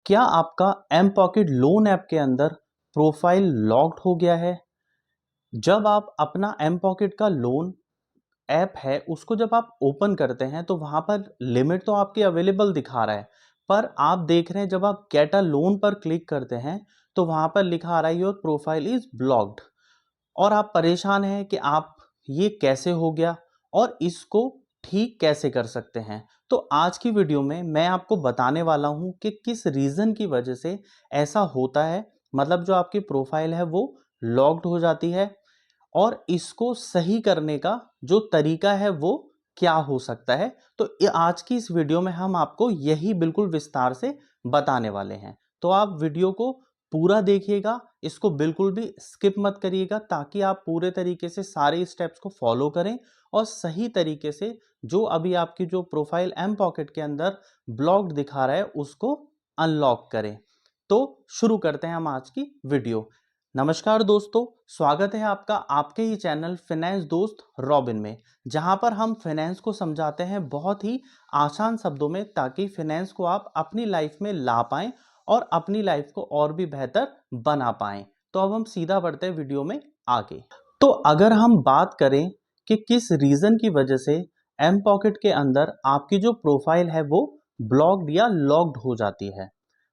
क्या आपका M pocket loan app के अंदर प्रोफाइल लॉक्ड हो गया है? जब आप अपना एम पॉकेट का लोन ऐप है उसको जब आप ओपन करते हैं तो वहां पर लिमिट तो आपकी अवेलेबल दिखा रहा है, पर आप देख रहे हैं जब आप गेट अ लोन पर क्लिक करते हैं तो वहां पर लिखा आ रहा है योर प्रोफाइल इज ब्लॉक्ड। और आप परेशान हैं कि आप ये कैसे हो गया और इसको ठीक कैसे कर सकते हैं। तो आज की वीडियो में मैं आपको बताने वाला हूं कि किस रीज़न की वजह से ऐसा होता है, मतलब जो आपकी प्रोफाइल है वो लॉक्ड हो जाती है, और इसको सही करने का जो तरीका है वो क्या हो सकता है। तो आज की इस वीडियो में हम आपको यही बिल्कुल विस्तार से बताने वाले हैं। तो आप वीडियो को पूरा देखिएगा, इसको बिल्कुल भी स्किप मत करिएगा, ताकि आप पूरे तरीके से सारे स्टेप्स को फॉलो करें और सही तरीके से जो अभी आपकी जो प्रोफाइल एम पॉकेट के अंदर ब्लॉक्ड दिखा रहा है उसको अनलॉक करें। तो शुरू करते हैं हम आज की वीडियो। नमस्कार दोस्तों, स्वागत है आपका आपके ही चैनल फाइनेंस दोस्त रॉबिन में, जहां पर हम फाइनेंस को समझाते हैं बहुत ही आसान शब्दों में, ताकि फाइनेंस को आप अपनी लाइफ में ला पाएं और अपनी लाइफ को और भी बेहतर बना पाएं। तो अब हम सीधा बढ़ते हैं वीडियो में आगे। तो अगर हम बात करें कि किस रीजन की वजह से एम पॉकेट के अंदर आपकी जो प्रोफाइल है वो ब्लॉक्ड या लॉक्ड हो जाती है,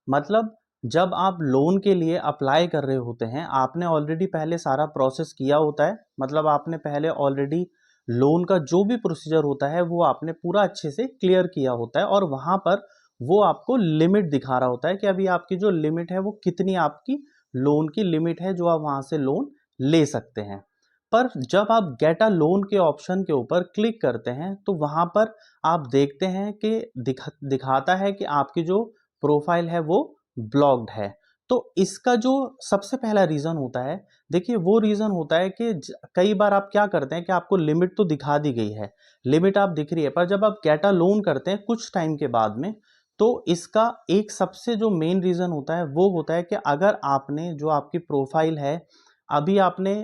मतलब जब आप लोन के लिए अप्लाई कर रहे होते हैं, आपने ऑलरेडी पहले सारा प्रोसेस किया होता है, मतलब आपने पहले ऑलरेडी लोन का जो भी प्रोसीजर होता है वो आपने पूरा अच्छे से क्लियर किया होता है, और वहां पर वो आपको लिमिट दिखा रहा होता है कि अभी आपकी जो लिमिट है वो कितनी आपकी लोन की लिमिट है जो आप वहां से लोन ले सकते हैं। पर जब आप गेट अ लोन के ऑप्शन के ऊपर क्लिक करते हैं तो वहां पर आप देखते हैं कि दिखाता है कि आपकी जो प्रोफाइल है वो ब्लॉक्ड है। तो इसका जो सबसे पहला रीजन होता है, देखिए वो रीजन होता है कि कई बार आप क्या करते हैं कि आपको लिमिट तो दिखा दी गई है, लिमिट आप दिख रही है, पर जब आप गेट अ लोन करते हैं कुछ टाइम के बाद में, तो इसका एक सबसे जो मेन रीजन होता है वो होता है कि अगर आपने जो आपकी प्रोफाइल है अभी आपने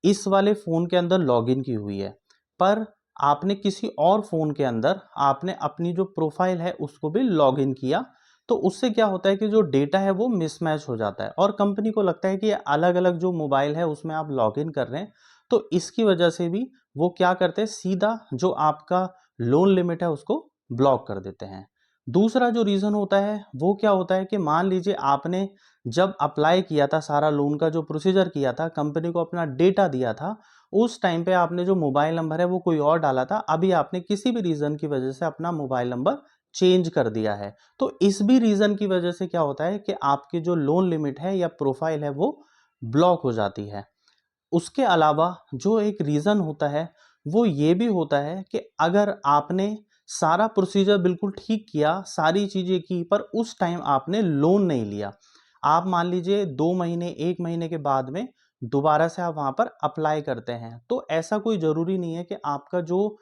इस वाले फ़ोन के अंदर लॉगिन की हुई है, पर आपने किसी और फ़ोन के अंदर आपने अपनी जो प्रोफाइल है उसको भी लॉगिन किया, तो उससे क्या होता है कि जो डेटा है वो मिसमैच हो जाता है और कंपनी को लगता है कि अलग अलग जो मोबाइल है उसमें आप लॉगिन कर रहे हैं। तो इसकी वजह से भी वो क्या करते हैं, सीधा जो आपका लोन लिमिट है उसको ब्लॉक कर देते हैं। दूसरा जो रीज़न होता है वो क्या होता है कि मान लीजिए आपने जब अप्लाई किया था, सारा लोन का जो प्रोसीजर किया था, कंपनी को अपना डेटा दिया था, उस टाइम पे आपने जो मोबाइल नंबर है वो कोई और डाला था, अभी आपने किसी भी रीज़न की वजह से अपना मोबाइल नंबर चेंज कर दिया है। तो इस भी रीज़न की वजह से क्या होता है कि आपकी जो लोन लिमिट है या प्रोफाइल है वो ब्लॉक हो जाती है। उसके अलावा जो एक रीज़न होता है वो ये भी होता है कि अगर आपने सारा प्रोसीजर बिल्कुल ठीक किया, सारी चीज़ें की, पर उस टाइम आपने लोन नहीं लिया, आप मान लीजिए 2 महीने 1 महीने के बाद में दोबारा से आप वहाँ पर अप्लाई करते हैं, तो ऐसा कोई ज़रूरी नहीं है कि आपका जो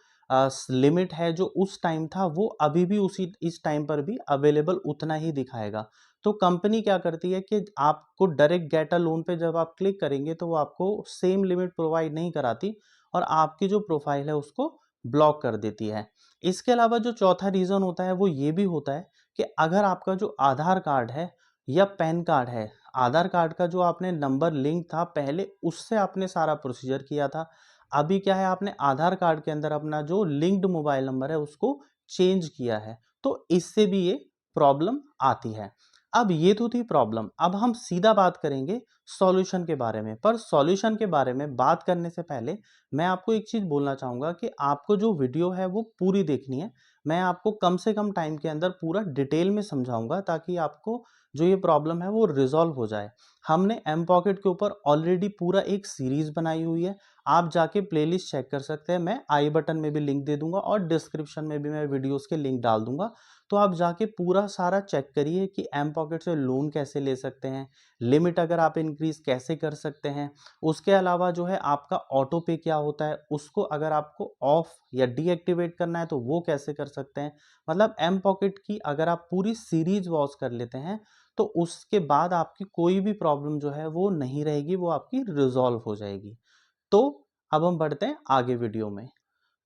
लिमिट है जो उस टाइम था वो अभी भी उसी इस टाइम पर भी अवेलेबल उतना ही दिखाएगा। तो कंपनी क्या करती है कि आपको डायरेक्ट गेट अ लोन पे जब आप क्लिक करेंगे तो वो आपको सेम लिमिट प्रोवाइड नहीं कराती और आपकी जो प्रोफाइल है उसको ब्लॉक कर देती है। इसके अलावा जो चौथा रीज़न होता है वो ये भी होता है कि अगर आपका जो आधार कार्ड है या पैन कार्ड है, आधार कार्ड का जो आपने नंबर लिंक था पहले उससे आपने सारा प्रोसीजर किया था, अभी क्या है आपने आधार कार्ड के अंदर अपना जो लिंक्ड मोबाइल नंबर है उसको चेंज किया है, तो इससे भी ये प्रॉब्लम आती है। अब ये तो थी प्रॉब्लम, अब हम सीधा बात करेंगे सॉल्यूशन के बारे में। पर सॉल्यूशन के बारे में बात करने से पहले मैं आपको एक चीज़ बोलना चाहूँगा कि आपको जो वीडियो है वो पूरी देखनी है। मैं आपको कम से कम टाइम के अंदर पूरा डिटेल में समझाऊँगा, ताकि आपको जो ये प्रॉब्लम है वो रिज़ॉल्व हो जाए। हमने एम पॉकेट के ऊपर ऑलरेडी पूरा एक सीरीज़ बनाई हुई है, आप जाके प्लेलिस्ट चेक कर सकते हैं। मैं आई बटन में भी लिंक दे दूँगा और डिस्क्रिप्शन में भी मैं वीडियोज़ के लिंक डाल दूँगा। तो आप जाके पूरा सारा चेक करिए कि एम पॉकेट से लोन कैसे ले सकते हैं, लिमिट अगर आप इंक्रीज़ कैसे कर सकते हैं। उसके अलावा जो है आपका ऑटो पे क्या होता है, उसको अगर आपको ऑफ या डीएक्टिवेट करना है तो वो कैसे कर सकते हैं। मतलब एम पॉकेट की अगर आप पूरी सीरीज़ वॉच कर लेते हैं तो उसके बाद आपकी कोई भी प्रॉब्लम जो है वो नहीं रहेगी, वो आपकी रिज़ॉल्व हो जाएगी। तो अब हम बढ़ते हैं आगे वीडियो में।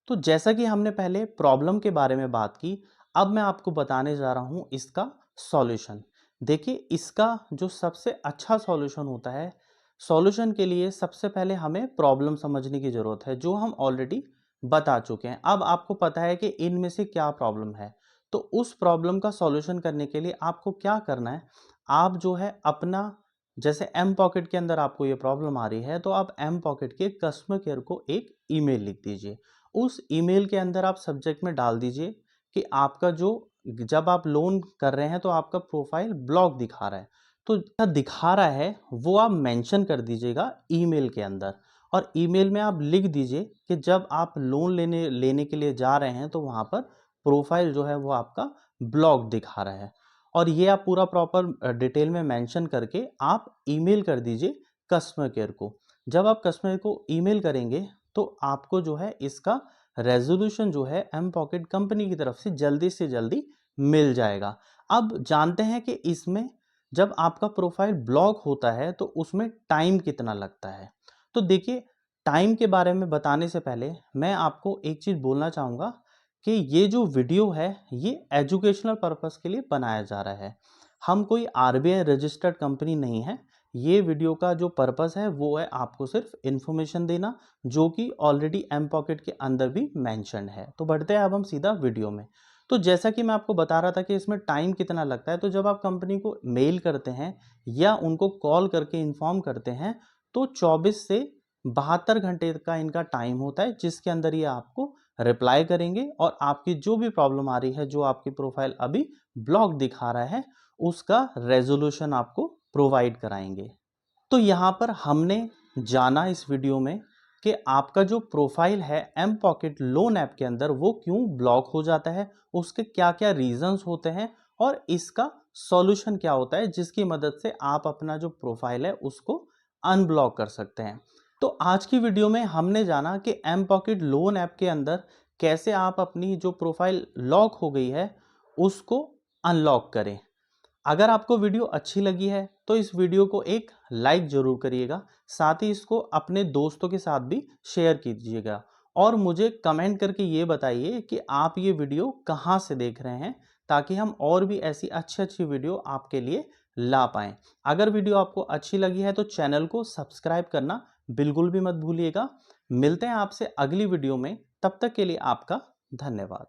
तो जैसा कि हमने पहले प्रॉब्लम के बारे में बात की, अब मैं आपको बताने जा रहा हूं इसका सॉल्यूशन। देखिए, इसका जो सबसे अच्छा सॉल्यूशन होता है, सॉल्यूशन के लिए सबसे पहले हमें प्रॉब्लम समझने की ज़रूरत है, जो हम ऑलरेडी बता चुके हैं। अब आपको पता है कि इनमें से क्या प्रॉब्लम है, तो उस प्रॉब्लम का सॉल्यूशन करने के लिए आपको क्या करना है, आप जो है अपना, जैसे एम पॉकेट के अंदर आपको ये प्रॉब्लम आ रही है, तो आप एम पॉकेट के कस्टमर केयर को एक ईमेल लिख दीजिए। उस ईमेल के अंदर आप सब्जेक्ट में डाल दीजिए कि आपका जो, जब आप लोन कर रहे हैं तो आपका प्रोफाइल ब्लॉक दिखा रहा है, तो क्या दिखा रहा है वो आप मेंशन कर दीजिएगा ईमेल के अंदर। और ईमेल में आप लिख दीजिए कि जब आप लोन लेने लेने के लिए जा रहे हैं तो वहाँ पर प्रोफाइल जो है वो आपका ब्लॉक दिखा रहा है। और ये आप पूरा प्रॉपर डिटेल में मेंशन करके आप ईमेल कर दीजिए कस्टमर केयर को। जब आप कस्टमर को ईमेल करेंगे तो आपको जो है इसका रेजोल्यूशन जो है एम पॉकेट कंपनी की तरफ से जल्दी मिल जाएगा। अब जानते हैं कि इसमें जब आपका प्रोफाइल ब्लॉक होता है तो उसमें टाइम कितना लगता है। तो देखिए, टाइम के बारे में बताने से पहले मैं आपको एक चीज़ बोलना चाहूँगा कि ये जो वीडियो है ये एजुकेशनल पर्पस के लिए बनाया जा रहा है। हम कोई आरबीआई रजिस्टर्ड कंपनी नहीं है। ये वीडियो का जो पर्पस है वो है आपको सिर्फ इन्फॉर्मेशन देना, जो कि ऑलरेडी एम पॉकेट के अंदर भी मेंशन है। तो बढ़ते हैं अब हम सीधा वीडियो में। तो जैसा कि मैं आपको बता रहा था कि इसमें टाइम कितना लगता है, तो जब आप कंपनी को मेल करते हैं या उनको कॉल करके इन्फॉर्म करते हैं तो 24 से 72 घंटे का इनका टाइम होता है, जिसके अंदर ये आपको रिप्लाई करेंगे और आपकी जो भी प्रॉब्लम आ रही है, जो आपकी प्रोफाइल अभी ब्लॉक दिखा रहा है, उसका रेजोल्यूशन आपको प्रोवाइड कराएंगे। तो यहाँ पर हमने जाना इस वीडियो में कि आपका जो प्रोफाइल है एम पॉकेट लोन ऐप के अंदर वो क्यों ब्लॉक हो जाता है, उसके क्या क्या रीजंस होते हैं और इसका सॉल्यूशन क्या होता है, जिसकी मदद से आप अपना जो प्रोफाइल है उसको अनब्लॉक कर सकते हैं। तो आज की वीडियो में हमने जाना कि एम पॉकेट लोन ऐप के अंदर कैसे आप अपनी जो प्रोफाइल लॉक हो गई है उसको अनलॉक करें। अगर आपको वीडियो अच्छी लगी है तो इस वीडियो को एक लाइक जरूर करिएगा, साथ ही इसको अपने दोस्तों के साथ भी शेयर कीजिएगा। और मुझे कमेंट करके ये बताइए कि आप ये वीडियो कहाँ से देख रहे हैं, ताकि हम और भी ऐसी अच्छी अच्छी वीडियो आपके लिए ला पाएं। अगर वीडियो आपको अच्छी लगी है तो चैनल को सब्सक्राइब करना बिल्कुल भी मत भूलिएगा। मिलते हैं आपसे अगली वीडियो में, तब तक के लिए आपका धन्यवाद।